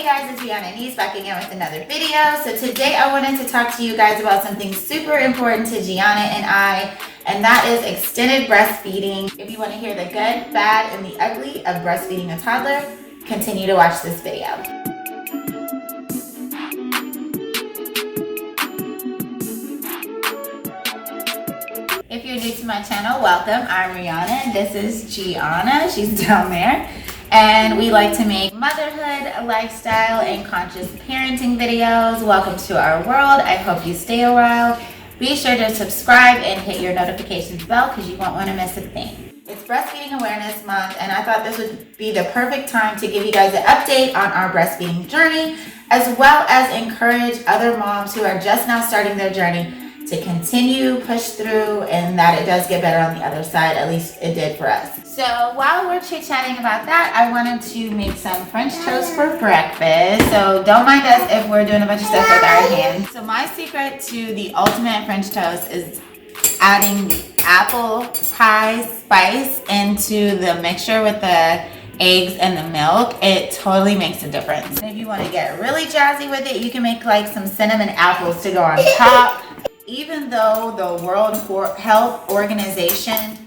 guys, it's Gianna back again with another video. So today I wanted to talk to you guys about something super important to Gianna and I, and that is extended breastfeeding. If you want to hear the good, bad, and the ugly of breastfeeding a toddler, continue to watch this video. If you're new to my channel, welcome. I'm Rihanna and this is Gianna. She's down there. And we like to make motherhood, lifestyle, and conscious parenting videos. Welcome to our world. I hope you stay a while. Be sure to subscribe and hit your notifications bell because you won't want to miss a thing. It's Breastfeeding Awareness Month, and I thought this would be the perfect time to give you guys an update on our breastfeeding journey, as well as encourage other moms who are just now starting their journey to continue, push through, and that it does get better on the other side. At least it did for us. So while we're chit-chatting about that, I wanted to make some French toast for breakfast. So don't mind us if we're doing a bunch of stuff with our hands. So my secret to the ultimate French toast is adding apple pie spice into the mixture with the eggs and the milk. It totally makes a difference. And if you want to get really jazzy with it, you can make like some cinnamon apples to go on top. Even though the World Health Organization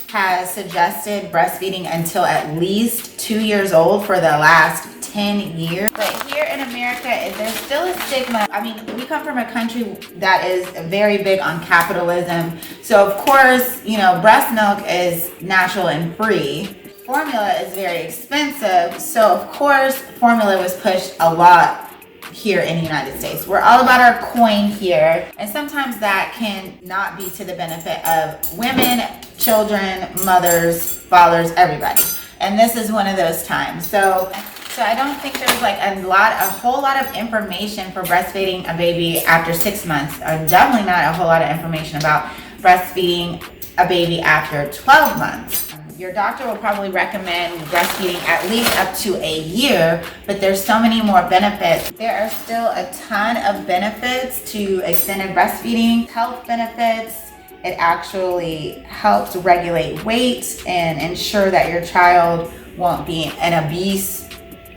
has suggested breastfeeding until at least 2 years old for the last 10 years. But here in America, there's still a stigma. I mean, we come from a country that is very big on capitalism. So of course, you know, breast milk is natural and free. Formula is very expensive. So of course, formula was pushed a lot here in the United States. We're all about our coin here, and sometimes that can not be to the benefit of women, children, mothers, fathers, everybody. And this is one of those times. So I don't think there's like a whole lot of information for breastfeeding a baby after 6 months. Definitely not a whole lot of information about breastfeeding a baby after 12 months. Your doctor will probably recommend breastfeeding at least up to a year, but there's so many more benefits. There are still a ton of benefits to extended breastfeeding. Health benefits. It actually helps regulate weight and ensure that your child won't be an obese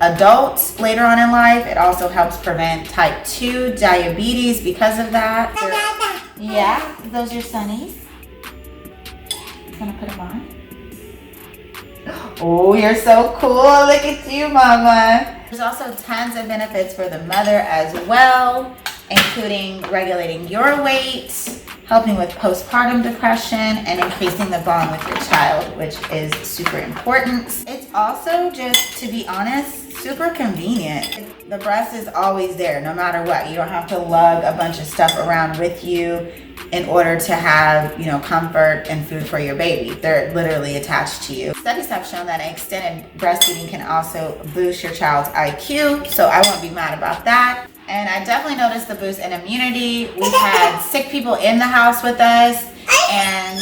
adult later on in life. It also helps prevent type 2 diabetes because of that. Yeah, those are your sunnies. I'm gonna put them on. Oh, you're so cool. Look at you, mama. There's also tons of benefits for the mother as well, including regulating your weight, helping with postpartum depression, and increasing the bond with your child, which is super important. It's also, just to be honest, super convenient. The breast is always there, no matter what. You don't have to lug a bunch of stuff around with you in order to have, you know, comfort and food for your baby. They're literally attached to you. Studies have shown that extended breastfeeding can also boost your child's IQ, so I won't be mad about that. And I definitely noticed the boost in immunity. We've had sick people in the house with us, and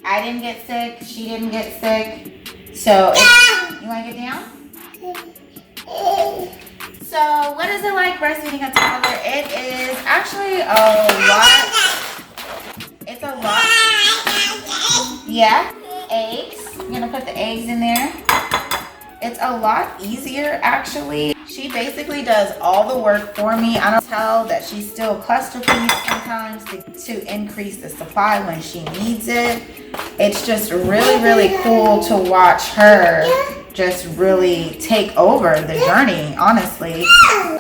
I didn't get sick, she didn't get sick. So, you wanna get down? So what is it like breastfeeding a toddler? It is actually a lot. It's a lot. Yeah, eggs. I'm gonna put the eggs in there. It's a lot easier actually. She basically does all the work for me. I don't tell that she's still cluster feeds sometimes to increase the supply when she needs it. It's just really, really cool to watch her just really take over the journey, honestly.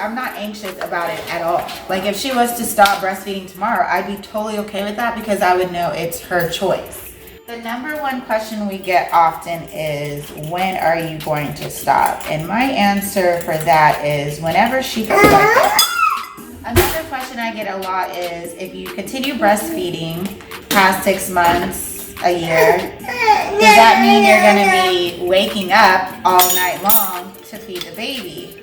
I'm not anxious about it at all. Like if she was to stop breastfeeding tomorrow, I'd be totally okay with that because I would know it's her choice. The number one question we get often is, when are you going to stop? And my answer for that is whenever she feels like it. Another question I get a lot is, if you continue breastfeeding past 6 months, a year, does that mean you're going to be waking up all night long to feed the baby?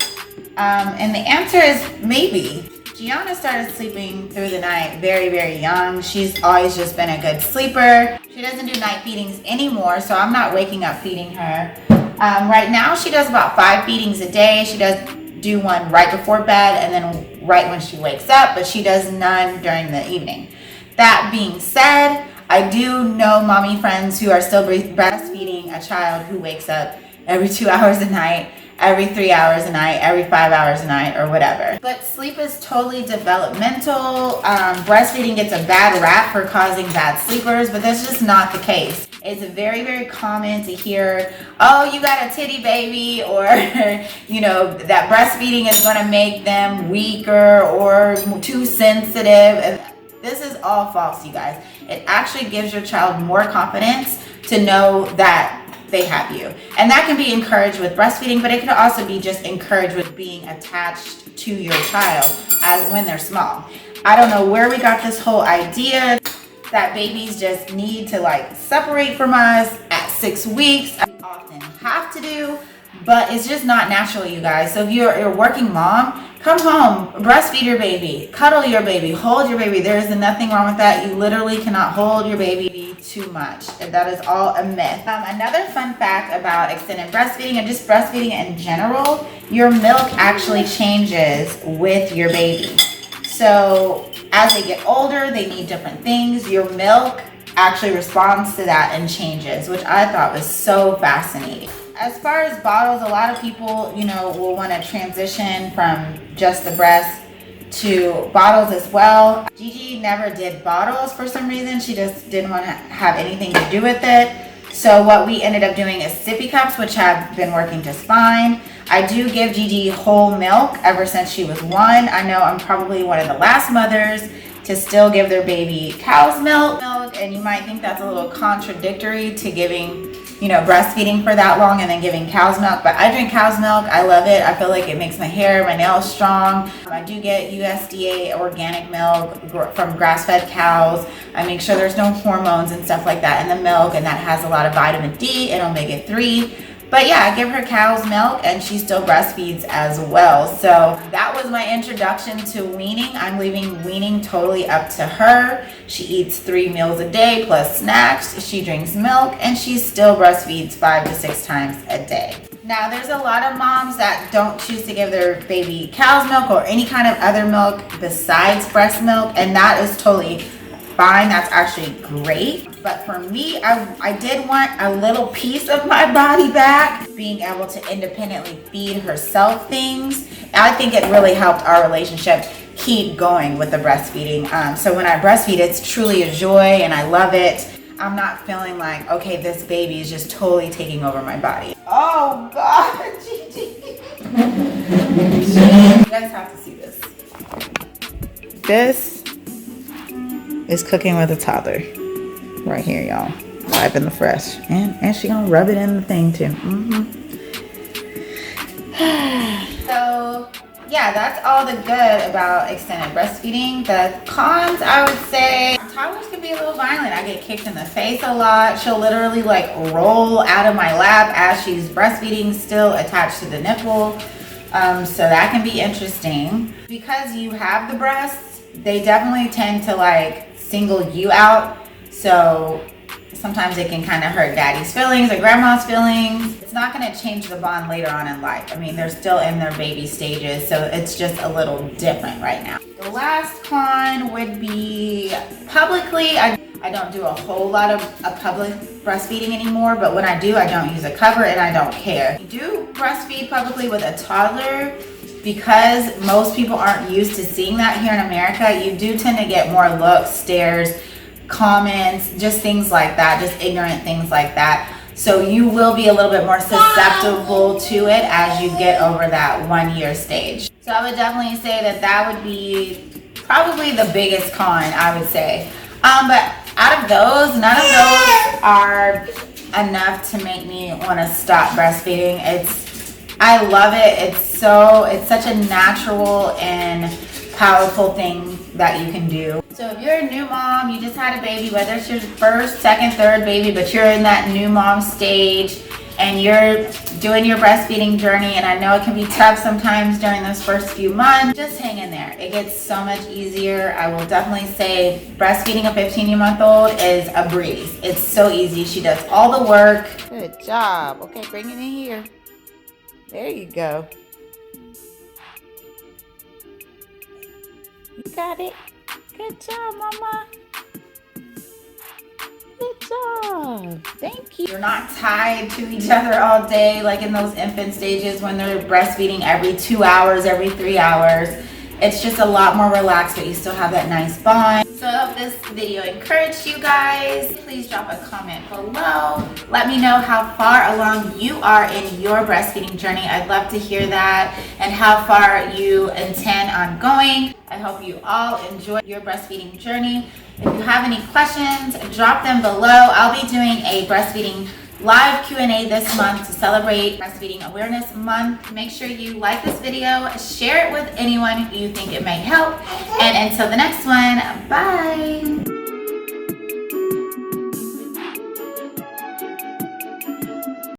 And the answer is maybe. Gianna started sleeping through the night very, very young. She's always just been a good sleeper. She doesn't do night feedings anymore, so I'm not waking up feeding her. Right now, she does about 5 feedings a day. She does do one right before bed and then right when she wakes up, but she does none during the evening. That being said, I do know mommy friends who are still breastfeeding a child who wakes up every 2 hours a night every 3 hours a night, every 5 hours a night, or whatever. But sleep is totally developmental. Breastfeeding gets a bad rap for causing bad sleepers, but that's just not the case. It's very, very common to hear, oh, you got a titty baby, or, you know, that breastfeeding is going to make them weaker or too sensitive. This is all false, you guys. It actually gives your child more confidence to know that they have you. And that can be encouraged with breastfeeding, but it can also be just encouraged with being attached to your child as when they're small. I don't know where we got this whole idea that babies just need to like separate from us at 6 weeks. We often have to do, but it's just not natural, you guys. So if you're a working mom, come home, breastfeed your baby, cuddle your baby, hold your baby. There is nothing wrong with that. You literally cannot hold your baby too much. That is all a myth. Another fun fact about extended breastfeeding and just breastfeeding in general, your milk actually changes with your baby. So as they get older, they need different things. Your milk actually responds to that and changes, which I thought was so fascinating. As far as bottles, a lot of people, you know, will want to transition from just the breast to bottles as well. Gigi never did bottles for some reason. She just didn't want to have anything to do with it. So what we ended up doing is sippy cups, which have been working just fine. I do give Gigi whole milk ever since she was 1. I know I'm probably one of the last mothers to still give their baby cow's milk, and you might think that's a little contradictory to giving, you know, breastfeeding for that long and then giving cow's milk, but I drink cow's milk. I love it. I feel like it makes my hair, my nails strong. I do get USDA organic milk from grass-fed cows. I make sure there's no hormones and stuff like that in the milk, and that has a lot of vitamin D and omega-3. But yeah, I give her cow's milk and she still breastfeeds as well. So that was my introduction to weaning. I'm leaving weaning totally up to her. She eats 3 meals a day plus snacks. She drinks milk and she still breastfeeds 5 to 6 times a day. Now, there's a lot of moms that don't choose to give their baby cow's milk or any kind of other milk besides breast milk, and that is totally fine. That's actually great. But for me, I did want a little piece of my body back, being able to independently feed herself things. I think it really helped our relationship keep going with the breastfeeding. So when I breastfeed, it's truly a joy and I love it. I'm not feeling like, okay, this baby is just totally taking over my body. Oh God, Gigi. You guys have to see this. This is cooking with a toddler. Right here, y'all. Live in the fresh. And she gonna rub it in the thing too. So yeah, that's all the good about extended breastfeeding. The cons, I would say, toddlers can be a little violent. I get kicked in the face a lot. She'll literally like roll out of my lap as she's breastfeeding, still attached to the nipple. So that can be interesting. Because you have the breasts, they definitely tend to like single you out. So sometimes it can kind of hurt daddy's feelings or grandma's feelings. It's not going to change the bond later on in life. I mean, they're still in their baby stages, so it's just a little different right now. The last con would be publicly. I don't do a whole lot of public breastfeeding anymore, but when I do, I don't use a cover and I don't care. You do breastfeed publicly with a toddler. Because most people aren't used to seeing that here in America, you do tend to get more looks, stares, comments, just things like that, just ignorant things like that. So you will be a little bit more susceptible to it as you get over that 1 year stage. So I would definitely say that that would be probably the biggest con, I would say. But out of those, none of those are enough to make me want to stop breastfeeding. I love it. It's such a natural and powerful thing that you can do. So if you're a new mom, you just had a baby, whether it's your first, second, third baby, but you're in that new mom stage and you're doing your breastfeeding journey, and I know it can be tough sometimes during those first few months, just hang in there. It gets so much easier. I will definitely say breastfeeding a 15-month-old is a breeze. It's so easy. She does all the work. Good job. Okay, bring it in here. There you go. You got it. Good job, Mama. Good job. Thank you. You're not tied to each other all day like in those infant stages when they're breastfeeding every 2 hours, every 3 hours. It's just a lot more relaxed, but you still have that nice bond. So I hope this video encouraged you guys. Please drop a comment below. Let me know how far along you are in your breastfeeding journey. I'd love to hear that, and how far you intend on going. I hope you all enjoy your breastfeeding journey. If you have any questions, drop them below. I'll be doing a breastfeeding live Q&A this month to celebrate Breastfeeding Awareness Month. Make sure you like this video, share it with anyone you think it may help, and until the next one, bye.